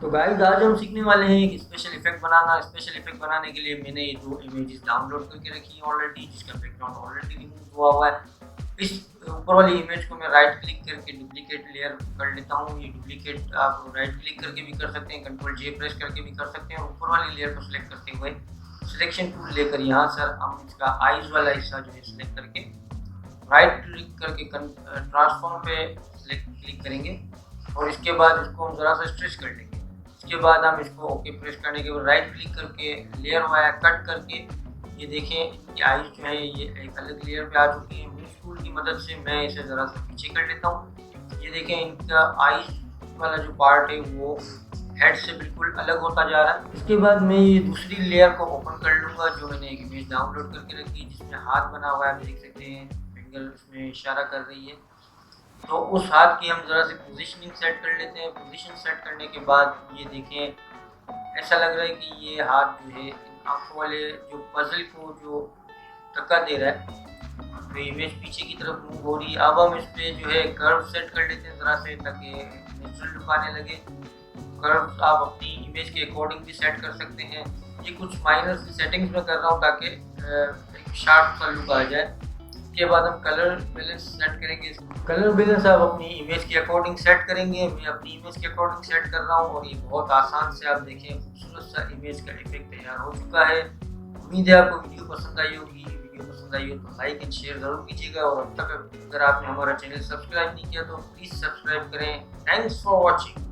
तो गाइस आज हम सीखने वाले हैं एक स्पेशल इफेक्ट बनाना। स्पेशल इफेक्ट बनाने के लिए मैंने ये दो इमेजेस डाउनलोड करके रखी हैं ऑलरेडी, जिसका बैकग्राउंड ऑलरेडी रिमूव हुआ है। इस ऊपर वाली इमेज को मैं राइट क्लिक करके डुप्लीकेट लेयर कर लेता हूँ। ये डुप्लीकेट आप राइट क्लिक करके भी कर सकते हैं, कंट्रोल जे प्रेस करके भी कर सकते हैं। ऊपर वाली लेयर को सिलेक्ट करते हुए सिलेक्शन टूल लेकर यहाँ सर हम इसका आईज वाला हिस्सा जो है सिलेक्ट करके राइट क्लिक करके ट्रांसफॉर्म पे क्लिक करेंगे और इसके बाद इसको हम ज़रा सा स्ट्रेच कर लेंगे। इसके बाद हम इसको ओके प्रेस करने के बाद राइट क्लिक करके लेयर वाया कट करके ये देखें इनकी आईज जो है ये एक अलग लेयर पे आ चुकी है। मूव टूल की मदद से मैं इसे ज़रा सा पीछे कर लेता हूँ। ये देखें इनका आईज वाला जो पार्ट है वो हेड से बिल्कुल अलग होता जा रहा है। इसके बाद मैं ये दूसरी लेयर को ओपन कर लूँगा जो मैंने एक इमेज डाउनलोड करके रखी, जिसमें हाथ बना हुआ है, आप देख सकते हैं फिंगर उसमें इशारा कर रही है। तो उस हाथ की हम ज़रा सी पोजीशनिंग सेट कर लेते हैं। पोजीशन सेट करने के बाद ये देखें ऐसा लग रहा है कि ये हाथ जो है इन आँखों वाले जो पजल को जो धक्का दे रहा है, तो इमेज पीछे की तरफ मूव हो रही है। अब हम इस पे जो है कर्व सेट कर लेते हैं ज़रा से, ताकि नेचुरल लुक आने लगे। कर्व आप अपनी इमेज के अकॉर्डिंग भी सेट कर सकते हैं। ये कुछ माइनर सेटिंग्स में कर रहा हूँ ताकि एक शार्प सा लुक आ जाए। इसके बाद हम कलर बैलेंस सेट करेंगे। कलर बैलेंस आप अपनी इमेज के अकॉर्डिंग सेट करेंगे। मैं अपनी इमेज के अकॉर्डिंग सेट कर रहा हूँ और ये बहुत आसान से आप देखें खूबसूरत सा इमेज का इफेक्ट तैयार हो चुका है। उम्मीद है आपको वीडियो पसंद आई होगी। वीडियो पसंद आई हो तो लाइक एंड शेयर ज़रूर कीजिएगा और अब तक अगर आपने हमारा चैनल सब्सक्राइब नहीं किया तो प्लीज़ सब्सक्राइब करें। Thanks for watching.